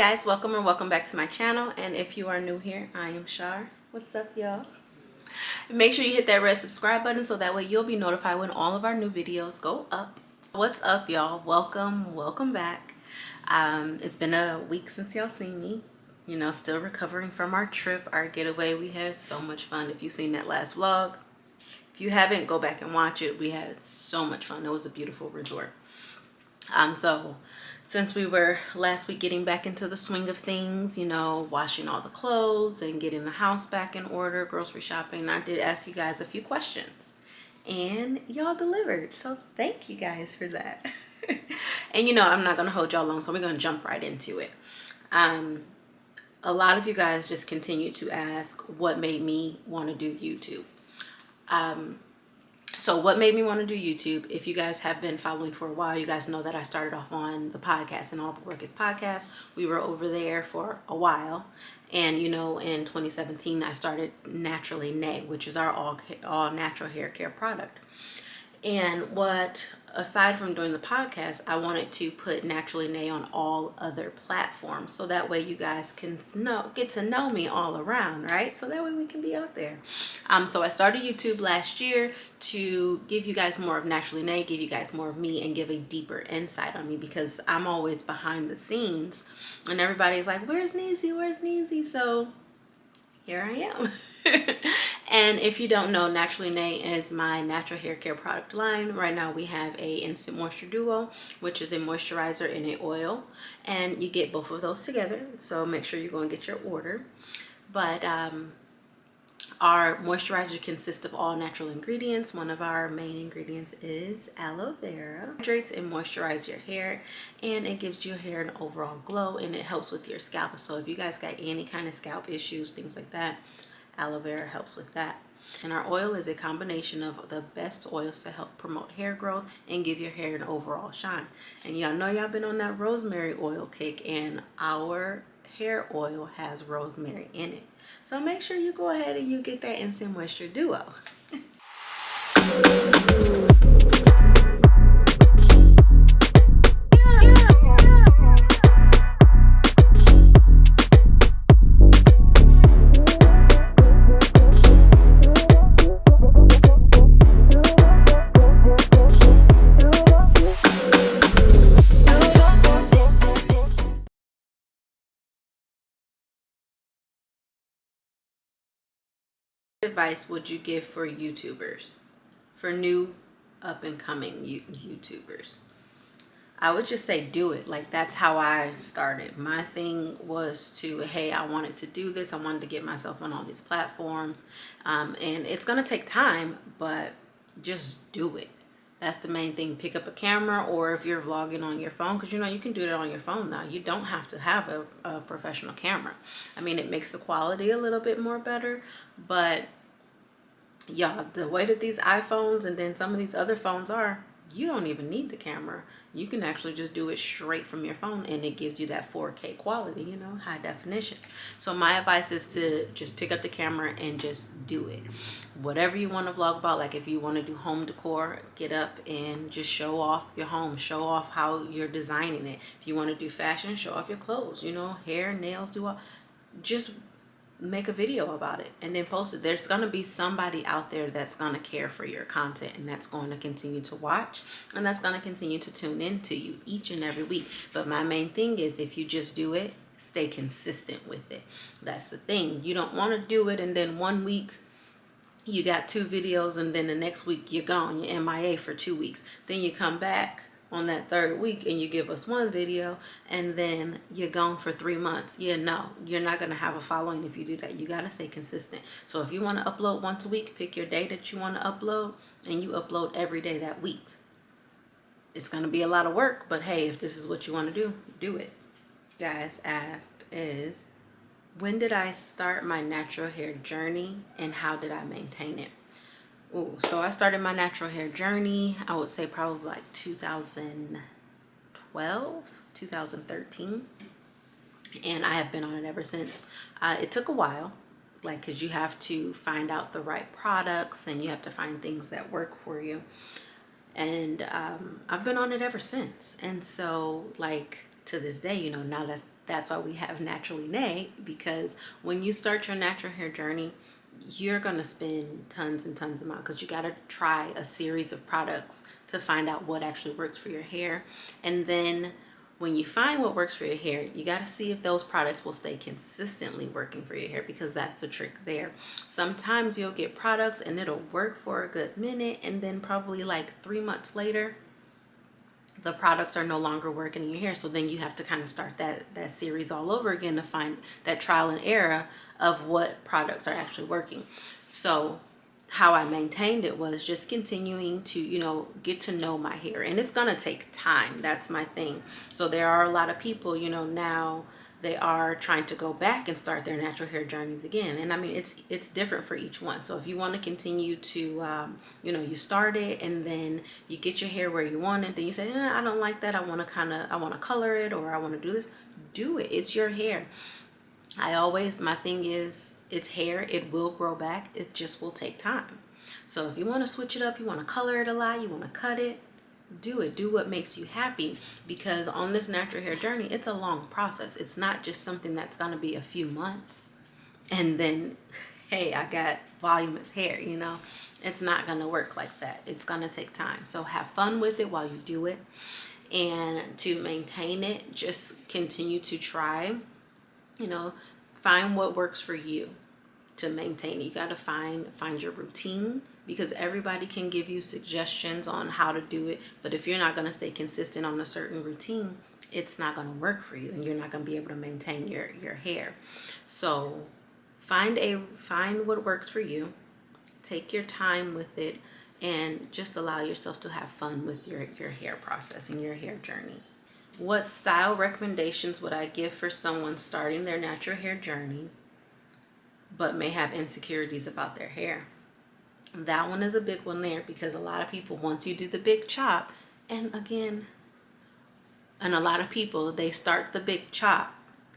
guys, welcome or welcome back to my channel. And if you are new here, I am Shar. What's up, y'all? Make sure you hit that red subscribe button so that way you'll be notified when all of our new videos go up. What's up, y'all? Welcome back. It's been a week since y'all seen me. You know, still recovering from our trip, our getaway. We had so much fun. If you've seen that last vlog, if you haven't, go back and watch it. We had so much fun. It was a beautiful resort. So since we were last week getting back into the swing of things, you know, washing all the clothes and getting the house back in order, grocery shopping, I did ask you guys a few questions and y'all delivered. So thank you guys for that. And you know, I'm not going to hold y'all long, so we're going to jump right into it. A lot of you guys just continue to ask what made me want to do YouTube. So what made me want to do YouTube? If you guys have been following for a while, you guys know that I started off on the podcast and All But Work is podcast. We were over there for a while. And, you know, in 2017, I started Naturally Nae, which is our all natural hair care product. And aside from doing the podcast, I wanted to put Naturally Nae on all other platforms. So that way you guys can get to know me all around, right? So that way we can be out there. So I started YouTube last year to give you guys more of Naturally Nae, give you guys more of me, and give a deeper insight on me, because I'm always behind the scenes. And everybody's like, where's Neezy? Where's Neezy? So here I am. And if you don't know, Naturally Nae is my natural hair care product line. Right now we have a Instant Moisture Duo, which is a moisturizer and an oil, and you get both of those together. So make sure you go and get your order. But our moisturizer consists of all natural ingredients. One of our main ingredients is aloe vera. It hydrates and moisturizes your hair, and it gives your hair an overall glow, and it helps with your scalp. So if you guys got any kind of scalp issues, things like that, aloe vera helps with that. And our oil is a combination of the best oils to help promote hair growth and give your hair an overall shine. And y'all know y'all been on that rosemary oil kick, and our hair oil has rosemary in it. So make sure you go ahead and you get that Instant Moisture Duo. Advice would you give for YouTubers, for new up and coming YouTubers? I would just say do it. Like, that's how I started. My thing was to, hey, I wanted to do this. I wanted to get myself on all these platforms. And it's going to take time, but just do it. That's the main thing. Pick up a camera, or if you're vlogging on your phone, because you know you can do it on your phone now. You don't have to have a professional camera. I mean, it makes the quality a little bit more better, but yeah, the way that these iPhones and then some of these other phones are, you don't even need the camera. You can actually just do it straight from your phone, and it gives you that 4K quality, you know, high definition. So my advice is to just pick up the camera and just do it. Whatever you want to vlog about, like if you want to do home decor, get up and just show off your home, show off how you're designing it. If you want to do fashion, show off your clothes, you know, hair, nails, do all. Just make a video about it and then post it. There's going to be somebody out there that's going to care for your content, and that's going to continue to watch, and that's going to continue to tune into you each and every week. But my main thing is, if you just do it, stay consistent with it. That's the thing. You don't want to do it and then one week you got 2 videos, and then the next week you're gone, you're MIA for 2 weeks. Then you come back on that 3rd week and you give us 1 video, and then you're gone for 3 months. Yeah, no, you're not going to have a following if you do that. You got to stay consistent. So if you want to upload once a week, pick your day that you want to upload, and you upload every day that week. It's going to be a lot of work, but hey, if this is what you want to do it. Guys asked is, when did I start my natural hair journey and how did I maintain it? Ooh, so I started my natural hair journey, I would say probably like 2012, 2013. And I have been on it ever since. It took a while, like, because you have to find out the right products and you have to find things that work for you. And I've been on it ever since. And so, like, to this day, you know, now That's why we have Naturally Nae, because when you start your natural hair journey, you're going to spend tons and tons of money, because you got to try a series of products to find out what actually works for your hair. And then when you find what works for your hair, you got to see if those products will stay consistently working for your hair, because that's the trick there. Sometimes you'll get products and it'll work for a good minute, and then probably like 3 months later, the products are no longer working in your hair. So then you have to kind of start that series all over again to find that trial and error of what products are actually working. So how I maintained it was just continuing to, you know, get to know my hair. And it's going to take time. That's my thing. So there are a lot of people, you know, now they are trying to go back and start their natural hair journeys again. And I mean, it's different for each one. So if you want to continue to, you know, you start it and then you get your hair where you want it, then you say, I don't like that. I want to color it, or I want to do this. Do it. It's your hair. My thing is, it's hair. It will grow back. It just will take time. So if you want to switch it up, you want to color it a lot, you want to cut it, do it. Do what makes you happy, because on this natural hair journey, it's a long process. It's not just something that's going to be a few months and then, hey, I got voluminous hair, you know. It's not going to work like that. It's going to take time. So have fun with it while you do it. And to maintain it, just continue to try, you know, find what works for you to maintain it. You got to find your routine, because everybody can give you suggestions on how to do it, but if you're not going to stay consistent on a certain routine, it's not going to work for you, and you're not going to be able to maintain your hair. So find what works for you, take your time with it, and just allow yourself to have fun with your hair process and your hair journey. What style recommendations would I give for someone starting their natural hair journey but may have insecurities about their hair? That one is a big one there, because a lot of people, once you do the big chop, and a lot of people, they start the big chop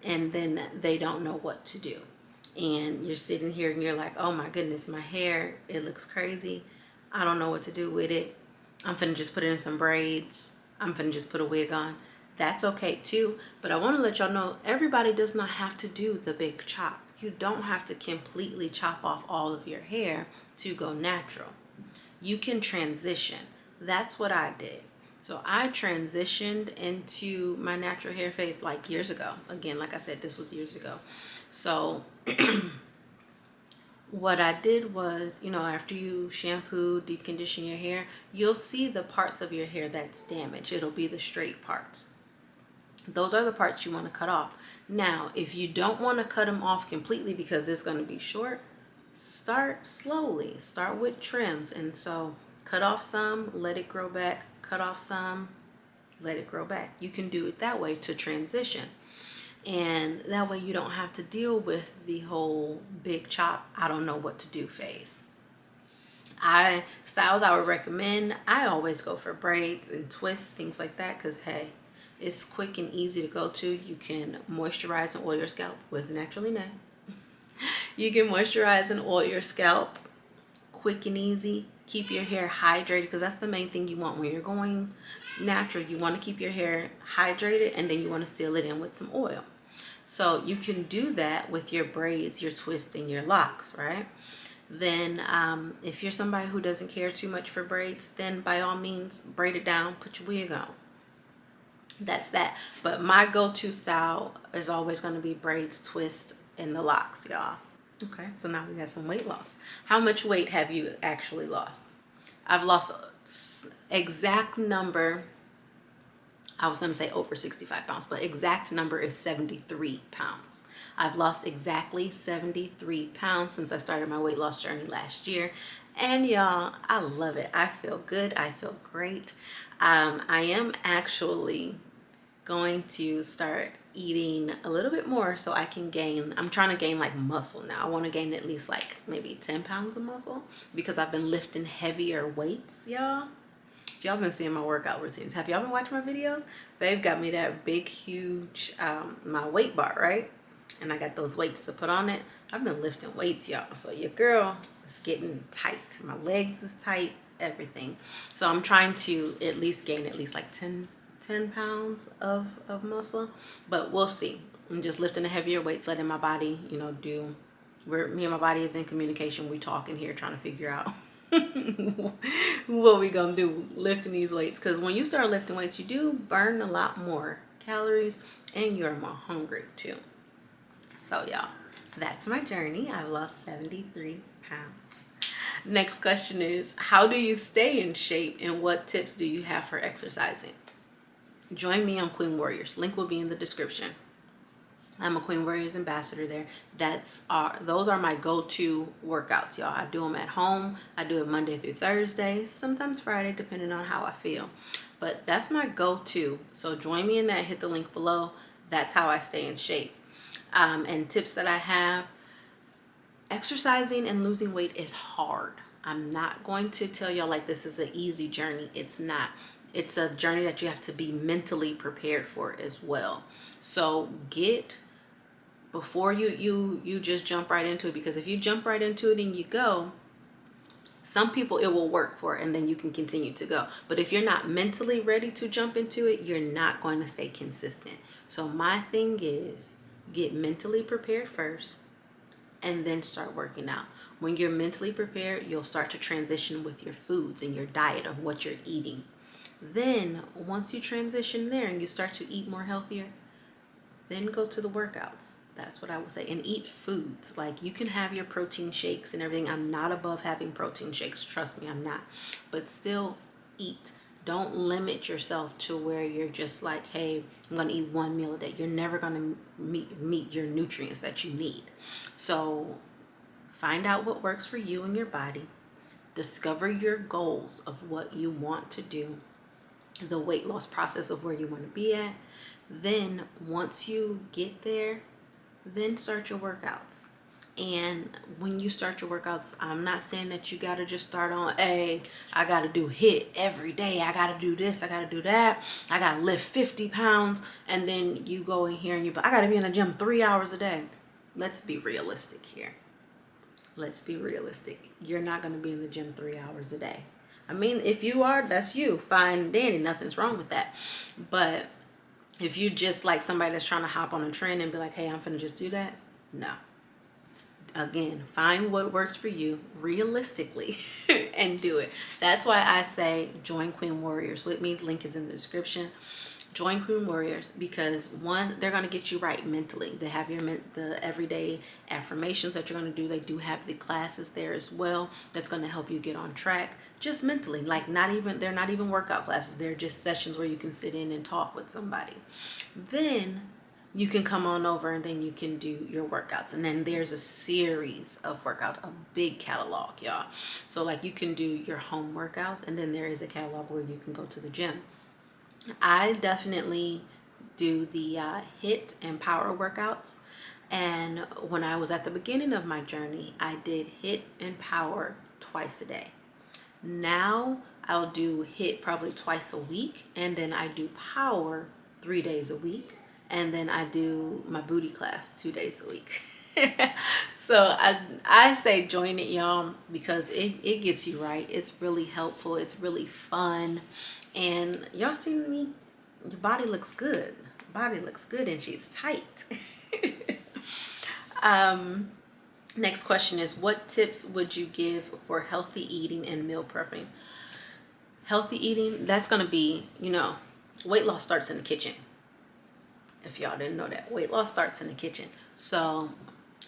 and then they don't know what to do. And you're sitting here and you're like, oh my goodness, my hair, it looks crazy. I don't know what to do with it. I'm finna just put it in some braids. I'm finna just put a wig on. That's okay too. But I want to let y'all know, everybody does not have to do the big chop. You don't have to completely chop off all of your hair to go natural. You can transition. That's what I did. So I transitioned into my natural hair phase like years ago. Again, like I said, this was years ago. So what I did was, you know, after you shampoo, deep condition your hair, you'll see the parts of your hair that's damaged. It'll be the straight parts. Those are the parts you want to cut off. Now, if you don't want to cut them off completely because it's going to be short, start slowly. Start with trims. And so cut off some, let it grow back, cut off some, let it grow back. You can do it that way to transition. And that way you don't have to deal with the whole big chop, I don't know what to do phase. Styles I would recommend, I always go for braids and twists, things like that, because hey, it's quick and easy to go to. You can moisturize and oil your scalp with Naturally Nae. You can moisturize and oil your scalp, quick and easy. Keep your hair hydrated, because that's the main thing you want when you're going natural. You want to keep your hair hydrated, and then you want to seal it in with some oil. So you can do that with your braids, your twists, and your locks, right? Then if you're somebody who doesn't care too much for braids, then by all means, braid it down, put your wig on. That's that. But my go-to style is always going to be braids, twist, and the locks, y'all. Okay, so now we got some weight loss. How much weight have you actually lost? I've lost exact number. I was going to say over 65 pounds, but exact number is 73 pounds. I've lost exactly 73 pounds since I started my weight loss journey last year. And y'all, I love it. I feel good. I feel great. I am actually going to start eating a little bit more so I can gain. I'm trying to gain like muscle now. I want to gain at least like maybe 10 pounds of muscle, because I've been lifting heavier weights, y'all. If y'all been seeing my workout routines, have y'all been watching my videos? They've got me that big, huge, my weight bar, right? And I got those weights to put on it. I've been lifting weights, y'all. So your girl is getting tight. My legs is tight, everything. So I'm trying to at least gain at least like 10 pounds of muscle, but we'll see. I'm just lifting the heavier weights, letting my body, do where me and my body is in communication. We talking here trying to figure out what we gonna do lifting these weights, because when you start lifting weights, you do burn a lot more calories and you're more hungry too. So y'all, that's my journey. I've lost 73 pounds. Next question is, how do you stay in shape and what tips do you have for exercising? Join me on Queen Warriors. Link will be in the description. I'm a Queen Warriors ambassador there. Those are my go-to workouts, y'all. I do them at home. I do it Monday through Thursday, sometimes Friday, depending on how I feel. But that's my go-to. So join me in that. Hit the link below. That's how I stay in shape. And tips that I have. Exercising and losing weight is hard. I'm not going to tell y'all like this is an easy journey. It's not. It's a journey that you have to be mentally prepared for as well. So before you just jump right into it, because if you jump right into it and you go, some people it will work for and then you can continue to go. But if you're not mentally ready to jump into it, you're not going to stay consistent. So my thing is get mentally prepared first and then start working out. When you're mentally prepared, you'll start to transition with your foods and your diet of what you're eating. Then once you transition there and you start to eat more healthier, then go to the workouts. That's what I would say. And eat foods. Like, you can have your protein shakes and everything. I'm not above having protein shakes. Trust me, I'm not. But still eat. Don't limit yourself to where you're just like, hey, I'm going to eat one meal a day. You're never going to meet your nutrients that you need. So find out what works for you and your body. Discover your goals of what you want to do. The weight loss process of where you want to be at. Then once you get there, then start your workouts. And when you start your workouts, I'm not saying that you got to just start on, hey, I got to do HIIT every day. I got to do this. I got to do that. I got to lift 50 pounds. And then you go in here and I got to be in the gym 3 hours a day. Let's be realistic here. Let's be realistic. You're not going to be in the gym 3 hours a day. I mean, if you are, that's you. Fine and dandy. Nothing's wrong with that. But if you just like somebody that's trying to hop on a trend and be like, hey, I'm finna just do that. No. Again, find what works for you realistically and do it. That's why I say join Queen Warriors with me. Link is in the description. Join Queen Warriors because one, they're going to get you right mentally. They have the everyday affirmations that you're going to do. They do have the classes there as well. That's going to help you get on track just mentally. Like they're not even workout classes. They're just sessions where you can sit in and talk with somebody. Then you can come on over and then you can do your workouts. And then there's a series of workouts, a big catalog, y'all. So like you can do your home workouts and then there is a catalog where you can go to the gym. I definitely do the HIIT and power workouts. And when I was at the beginning of my journey, I did HIIT and power twice a day. Now I'll do HIIT probably twice a week. And then I do power 3 days a week. And then I do my booty class 2 days a week. So I say join it, y'all, because it gets you right. It's really helpful. It's really fun. And y'all see me? Your body looks good. Body looks good and she's tight. Next question is, what tips would you give for healthy eating and meal prepping? Healthy eating, that's going to be, weight loss starts in the kitchen. If y'all didn't know that, weight loss starts in the kitchen. So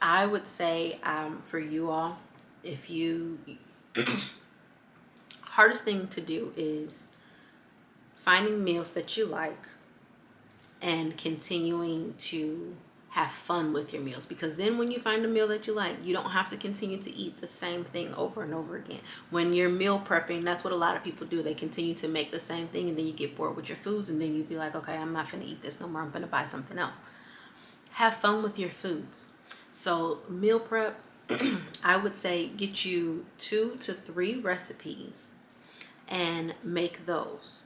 I would say for you all, if you, hardest thing to do is finding meals that you like and continuing to have fun with your meals, because then when you find a meal that you like, you don't have to continue to eat the same thing over and over again. When you're meal prepping, that's what a lot of people do. They continue to make the same thing and then you get bored with your foods and then you be like, okay, I'm not gonna eat this no more. I'm gonna buy something else. Have fun with your foods. So meal prep, I would say get you 2 to 3 recipes and make those.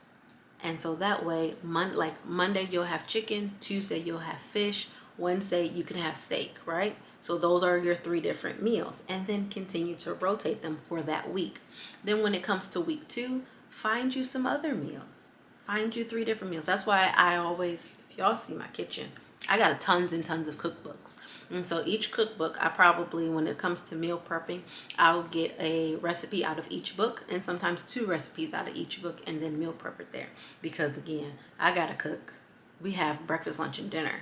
And so that way, like Monday you'll have chicken, Tuesday you'll have fish, Wednesday you can have steak, right? So those are your 3 different meals, and then continue to rotate them for that week. Then when it comes to week 2, find you some other meals. Find you 3 different meals. That's why I always, if y'all see my kitchen, I got tons and tons of cookbooks. And so each cookbook, I probably, when it comes to meal prepping, I'll get a recipe out of each book and sometimes 2 recipes out of each book and then meal prep it there. Because again, I gotta cook. We have breakfast, lunch, and dinner.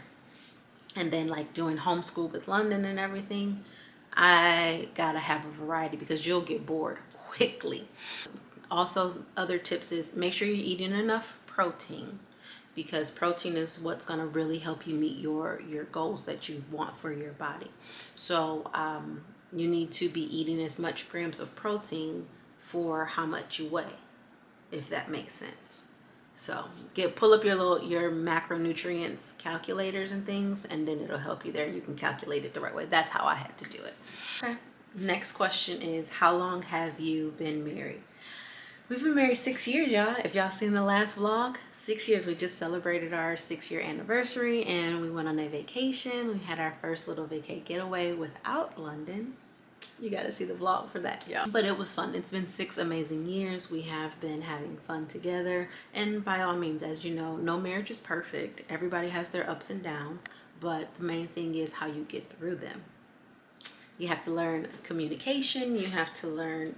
And then like doing homeschool with London and everything, I gotta have a variety because you'll get bored quickly. Also, other tips is make sure you're eating enough protein, because protein is what's going to really help you meet your goals that you want for your body. So you need to be eating as much grams of protein for how much you weigh, if that makes sense. So pull up your macronutrients calculators and things, and then it'll help you there. You can calculate it the right way. That's how I had to do it. Okay. Next question is, how long have you been married? We've been married 6 years, y'all. If y'all seen the last vlog, 6 years. We just celebrated our 6-year anniversary and we went on a vacation. We had our first little vacay getaway without London. You got to see the vlog for that, y'all. But it was fun. It's been 6 amazing years. We have been having fun together. And by all means, as you know, no marriage is perfect. Everybody has their ups and downs. But the main thing is how you get through them. You have to learn communication. You have to learn,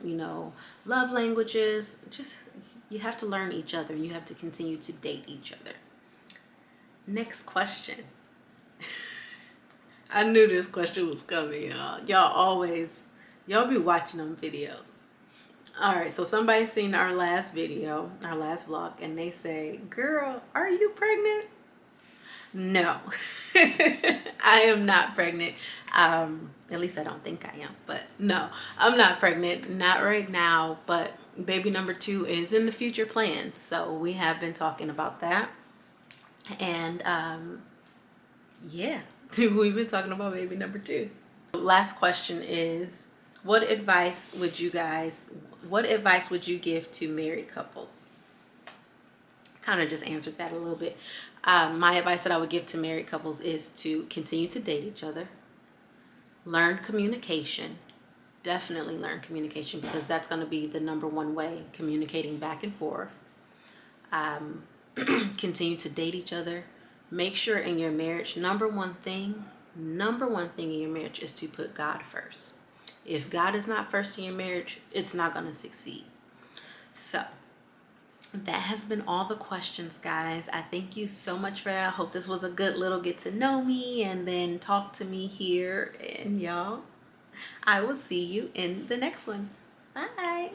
love languages. You have to learn each other, and you have to continue to date each other. Next question. I knew this question was coming, y'all. Y'all be watching them videos. All right, so somebody's seen our last video, our last vlog, and they say, "Girl, are you pregnant?" No. I am not pregnant. At least I don't think I am, but no, I'm not pregnant, not right now, but baby number 2 is in the future plans. So we have been talking about that. And yeah, we've been talking about baby number 2. Last question is, what advice would you give to married couples? Kind of just answered that a little bit. My advice that I would give to married couples is to continue to date each other. Learn communication. Definitely learn communication, because that's going to be the number one way, communicating back and forth. Continue to date each other. Make sure in your marriage, number one thing in your marriage is to put God first. If God is not first in your marriage, it's not going to succeed. So that has been all the questions, guys. I thank you so much for that. I hope this was a good little get to know me and then talk to me here. And y'all, I will see you in the next one. Bye.